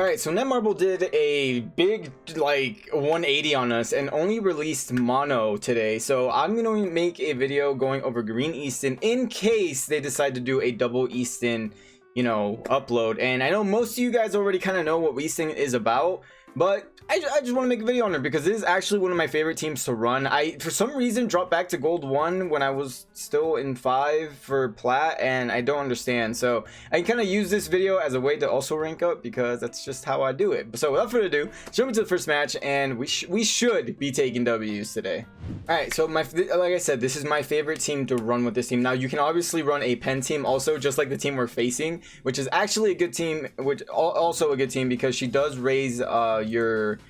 Alright, so NetMarble did a big, like, 180 on us and only released mono today. So I'm going to make a video going over green Eastin in case they decide to do a double Eastin, you know, upload. And I know most of you guys already kind of know what Eastin is about, but I just want to make a video on it because it is actually one of my favorite teams to run. I, for some reason, dropped back to gold 1 when I was still in 5 for plat, and I don't understand. So I kind of use this video as a way to also rank up because that's just how I do it. So without further ado, jump into the first match, and we should be taking W's today. Alright, so like I said, this is my favorite team to run with this team. Now, you can obviously run a pen team also, just like the team we're facing, which is actually a good team, which also a good team because she does raise your,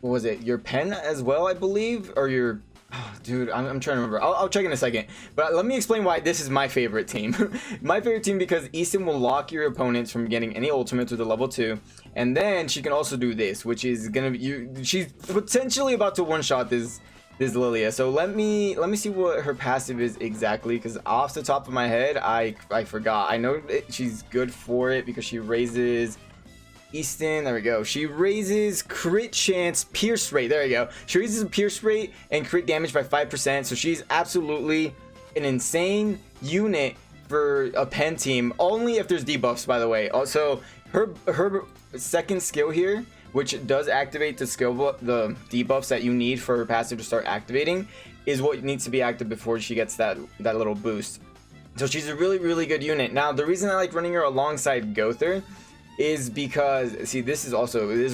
what was it, your pen as well, I believe, or your, oh, dude, I'm trying to remember. I'll check in a second, but let me explain why this is my favorite team. My favorite team because Eastin will lock your opponents from getting any ultimates with a level 2, and then she can also do this, which is gonna be, she's potentially about to one-shot this Lilia. So let me see what her passive is exactly, because off the top of my head I forgot. I know she's good for it because she raises Eastin, there we go. She raises crit chance, pierce rate, there you go. She raises pierce rate and crit damage by 5%, so she's absolutely an insane unit for a pen team, only if there's debuffs, by the way. Also, her second skill here, which does activate the the debuffs that you need for her passive to start activating, is what needs to be active before she gets that little boost. So she's a really good unit. Now, the reason I like running her alongside Gother is because, see, this is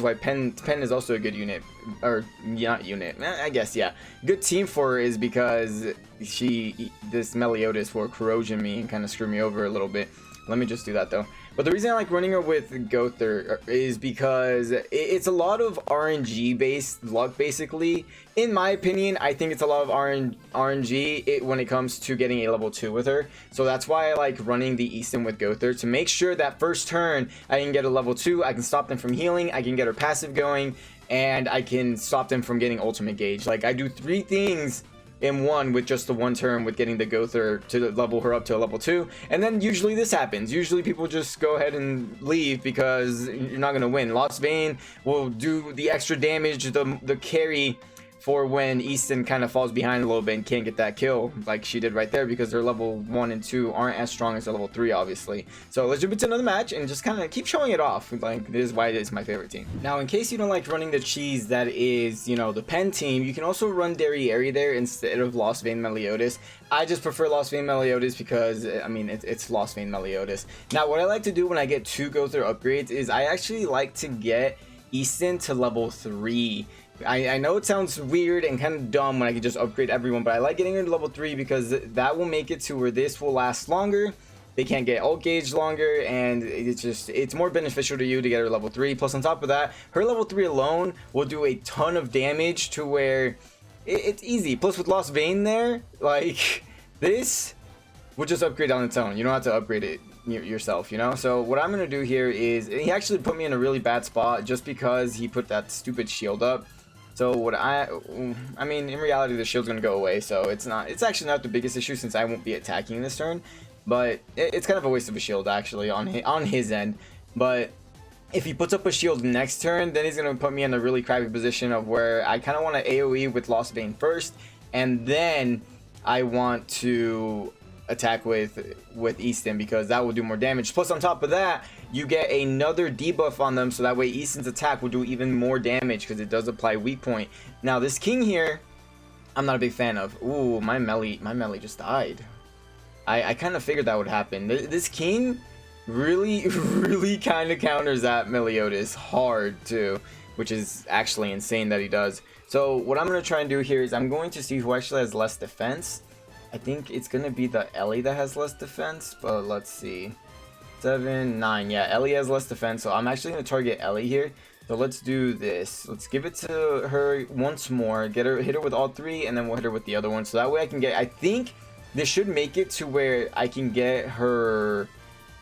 why pen is also a good unit, or not unit, I guess, yeah, good team for her, is because this Meliodas will corrosion me and kind of screw me over a little bit. Let me just do that though. But the reason I like running her with Gother is because it's a lot of RNG based luck, basically. In my opinion, I think it's a lot of RNG when it comes to getting a level 2 with her. So that's why I like running the Eastin with Gother, to make sure that first turn I can get a level 2, I can stop them from healing, I can get her passive going, and I can stop them from getting ultimate gauge. Like, I do 3 things in one with just the one turn with getting the Gother to level her up to a level 2, and then usually this happens. Usually people just go ahead and leave because you're not going to win. Lost Vein will do the extra damage, the carry for when Eastin kind of falls behind a little bit and can't get that kill like she did right there, because their level 1 and 2 aren't as strong as their level 3, obviously. So let's jump into another match and just kind of keep showing it off. Like, this is why it is my favorite team. Now, in case you don't like running the cheese that is, you know, the pen team, you can also run Derriere there instead of Lost Vein Meliodas. I just prefer Lost Vein Meliodas because, I mean, it's Lost Vein Meliodas. Now, what I like to do when I get 2 Gother upgrades is I actually like to get Eastin to level 3. I know it sounds weird and kind of dumb when I can just upgrade everyone, but I like getting her to level 3 because that will make it to where this will last longer. They can't get ult gauge longer, and it's more beneficial to you to get her level 3. Plus, on top of that, her level 3 alone will do a ton of damage to where it's easy. Plus, with Lost Vein there, like, this will just upgrade on its own. You don't have to upgrade it yourself, you know. So what I'm gonna do here is, he actually put me in a really bad spot just because he put that stupid shield up. So what I mean, in reality, the shield's gonna go away, so it's actually not the biggest issue since I won't be attacking this turn. But it's kind of a waste of a shield actually on his end. But if he puts up a shield next turn, then he's gonna put me in a really crappy position of where I kind of want to AoE with Lost Vein first, and then I want to attack with Eastin because that will do more damage. Plus, on top of that, you get another debuff on them, so that way Eastin's attack will do even more damage because it does apply weak point. Now, this king here, I'm not a big fan of. Ooh, my melee just died. I kind of figured that would happen. This king really kind of counters that Meliodas hard too, which is actually insane that he does. So what I'm going to try and do here is I'm going to see who actually has less defense. I think it's going to be the Ellie that has less defense, but let's see. 7, 9, yeah, Ellie has less defense, so I'm actually going to target Ellie here. So let's do this. Let's give it to her once more, hit her with all 3, and then we'll hit her with the other one. So that way I can get, I think this should make it to where I can get her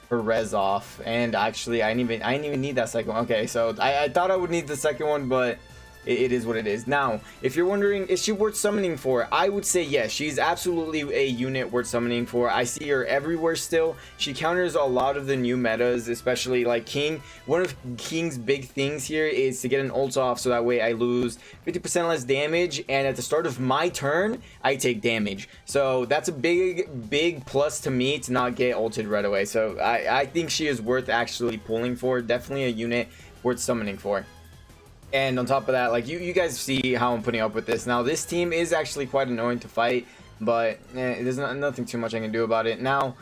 res off. And actually, I didn't even need that second one. Okay, so I thought I would need the second one, but it is what it is. Now, if you're wondering, is she worth summoning for? I would say yes. She's absolutely a unit worth summoning for. I see her everywhere still. She counters a lot of the new metas, especially like King. One of King's big things here is to get an ult off so that way I lose 50% less damage, and at the start of my turn, I take damage. So that's a big plus to me to not get ulted right away. So I think she is worth actually pulling for. Definitely a unit worth summoning for. And on top of that, like you guys see how I'm putting up with this. Now this team is actually quite annoying to fight, but there's nothing too much I can do about it. Now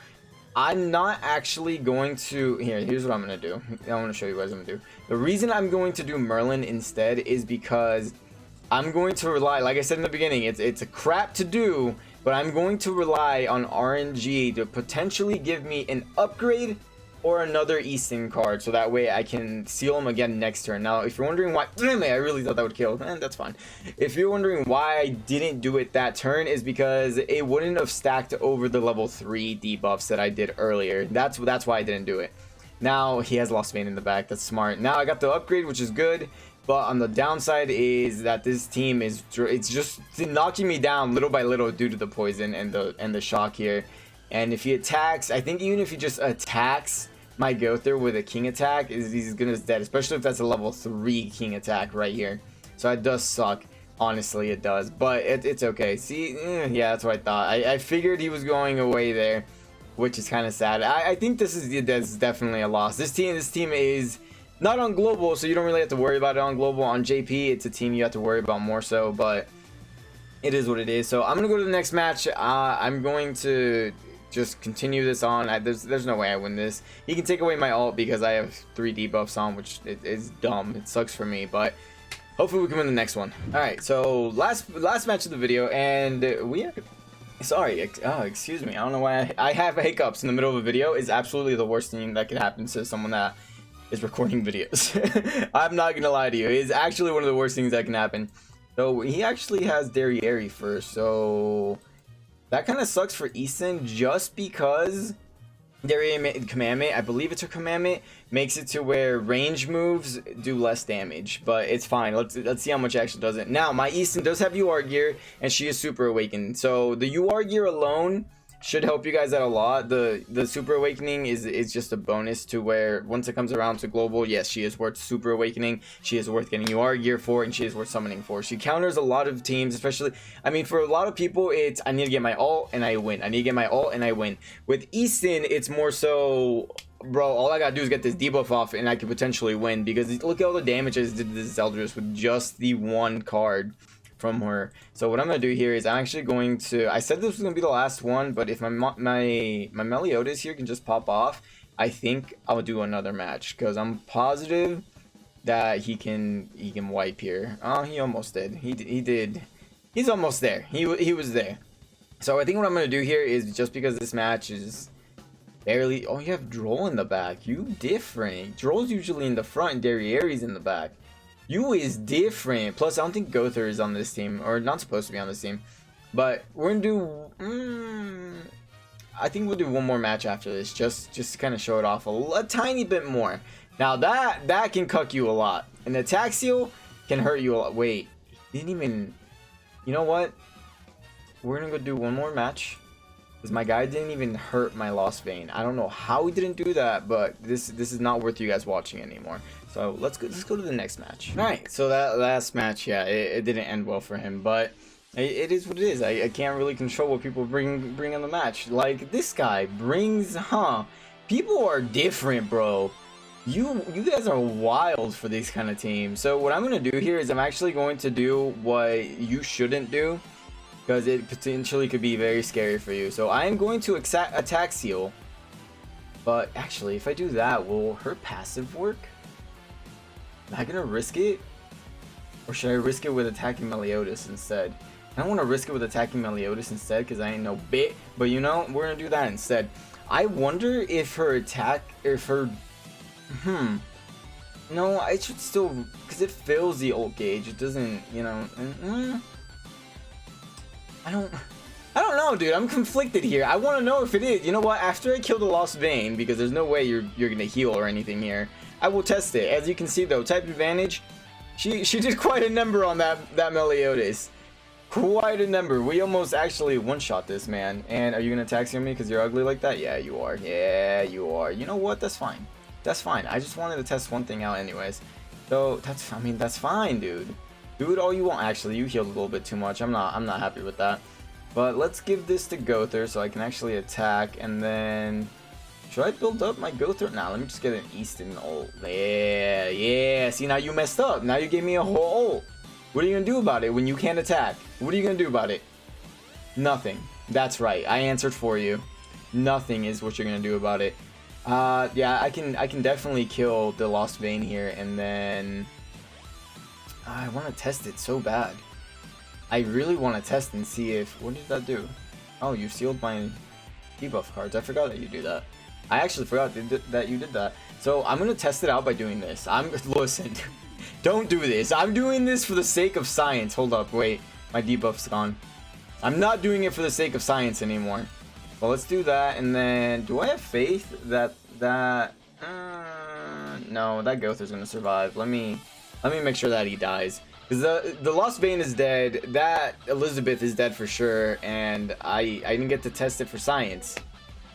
I'm not actually going to here's what I'm gonna do. I want to show you guys what I'm gonna do. The reason I'm going to do Merlin instead is because I'm going to rely, like I said in the beginning, it's a crap to do, but I'm going to rely on RNG to potentially give me an upgrade or another Eastin card, so that way I can seal them again next turn. Now, if you're wondering why, I really thought that would kill, that's fine. If you're wondering why I didn't do it that turn, is because it wouldn't have stacked over the level 3 debuffs that I did earlier. That's why I didn't do it. Now, he has Lost Vein in the back, that's smart. Now I got the upgrade, which is good, but on the downside is that this team it's just knocking me down little by little due to the poison and the shock here. And if he attacks, I think even if he just attacks my Gother with a King attack, he's gonna dead, especially if that's a level 3 King attack right here. So it does suck, honestly it does, but it's okay. See, yeah, that's what I thought. I figured he was going away there, which is kind of sad. I think this is definitely a loss. This team is not on global, so you don't really have to worry about it on global. On JP, it's a team you have to worry about more so, but it is what it is. So I'm gonna go to the next match. I'm going to just continue this on. There's no way I win this. He can take away my ult because I have 3 debuffs on, which is dumb. It sucks for me, but hopefully we can win the next one. All right, so last match of the video, and we are sorry. Oh, excuse me. I don't know why I have hiccups in the middle of a video. Is absolutely the worst thing that could happen to someone that is recording videos. I'm not gonna lie to you. It's actually one of the worst things that can happen. So he actually has Derriere first, so that kind of sucks for Eastin, just because Derriere commandment, I believe it's her commandment, makes it to where range moves do less damage, but it's fine. Let's see how much it actually does it. Now my Eastin does have UR gear, and she is super awakened, so the UR gear alone should help you guys out a lot. The super awakening is just a bonus to where once it comes around to global, yes, she is worth super awakening, she is worth getting UR gear for, and she is worth summoning for. She counters a lot of teams, especially, I mean, for a lot of people it's I need to get my ult and I win, I need to get my ult and I win. With Eastin, it's more so, bro, all I gotta do is get this debuff off and I could potentially win, because look at all the damage I did to this Eldris with just the one card from her. So what I'm gonna do here is I'm actually going to, I said this was gonna be the last one, but if my Meliodas here can just pop off, I think I'll do another match, because I'm positive that he can wipe here. Oh, he almost did. He did. He's almost there. He was there. So I think what I'm gonna do here is, just because this match is barely, oh, you have Droll in the back. You different. Droll's usually in the front and Derriere's in the back. You is different. Plus, I don't think Gother is on this team, or not supposed to be on this team. But we're gonna do. I think we'll do one more match after this, just to kind of show it off a tiny bit more. Now that can cuck you a lot. An attack seal can hurt you a lot. Wait, he didn't even. You know what? We're gonna go do one more match, because my guy didn't even hurt my Lost Vein. I don't know how he didn't do that, but this is not worth you guys watching anymore. So let's go to the next match. All right, so that last match, yeah, it didn't end well for him, but it is what it is. I can't really control what people bring on the match. Like this guy brings, people are different, bro. You guys are wild for these kind of teams. So what I'm gonna do here is I'm actually going to do what you shouldn't do, because it potentially could be very scary for you. So I am going to attack seal, but actually if I do that, will her passive work? Am I gonna risk it? Or should I risk it with attacking Meliodas instead? I don't want to risk it with attacking Meliodas instead, because I ain't no bit, but you know, we're gonna do that instead. I wonder if her attack, if her, no, I should still, because it fills the ult gauge, it doesn't, you know, I don't know, dude. I'm conflicted here. I want to know if it is. You know what? After I kill the Lost Vein, because there's no way you're gonna heal or anything here, I will test it. As you can see though, type advantage, She did quite a number on that Meliodas. Quite a number. We almost actually one-shot this, man. And are you gonna taxi on me because you're ugly like that? Yeah, you are. Yeah, you are. You know what? That's fine. That's fine. I just wanted to test one thing out anyways. So that's, I mean, that's fine, dude. Do it all you want. Actually, you healed a little bit too much. I'm not happy with that. But let's give this to Gother so I can actually attack. And then should I build up my Gother? Nah, let me just get an Eastin ult. Yeah, yeah. See, now you messed up. Now you gave me a whole ult. What are you gonna do about it when you can't attack? What are you gonna do about it? Nothing. That's right. I answered for you. Nothing is what you're gonna do about it. Yeah, I can definitely kill the Lost Vein here, and then I want to test it so bad. I really want to test and see if, what did that do? Oh, you sealed my debuff cards. I forgot that you do that. I actually forgot that you did that. So I'm gonna test it out by doing this. Listen. Don't do this. I'm doing this for the sake of science. Hold up, wait. My debuff's gone. I'm not doing it for the sake of science anymore. Well, let's do that, and then do I have faith that no, that Gother's gonna survive. Let me make sure that he dies. Because the Lost Vein is dead, that Elizabeth is dead for sure, and I didn't get to test it for science.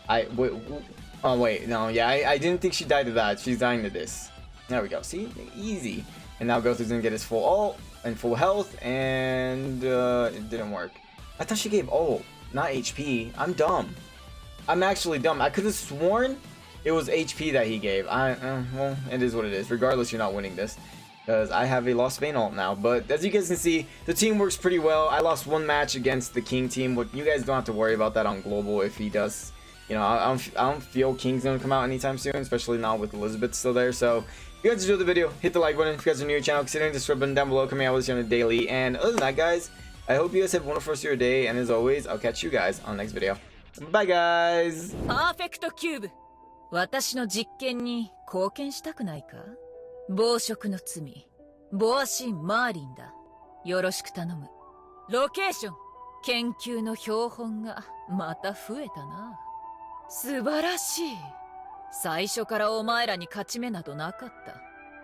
Oh wait, no, yeah, I didn't think she died to that. She's dying to this. There we go. See? Easy. And now Gother's gonna get his full ult and full health, and it didn't work. I thought she gave ult, not HP. I'm dumb. I'm actually dumb. I could have sworn it was HP that he gave. Well, it is what it is. Regardless, you're not winning this, because I have a Lost Vein ult now. But as you guys can see, the team works pretty well. I lost one match against the King team. But you guys don't have to worry about that on global if he does. You know, I don't feel King's gonna come out anytime soon, especially not with Elizabeth still there. So if you guys enjoyed the video, hit the like button. If you guys are new to the channel, consider the subscribe button down below. Coming out with you on a daily. And other than that, guys, I hope you guys have a wonderful rest of your day. And as always, I'll catch you guys on the next video. Bye, guys. Perfect Cube. 私の実験に貢献したくないか？暴食の罪、ボアシン・マーリンだ。よろしく頼む。ロケーション、研究の標本がまた増えたな。素晴らしい。最初からお前らに勝ち目などなかった。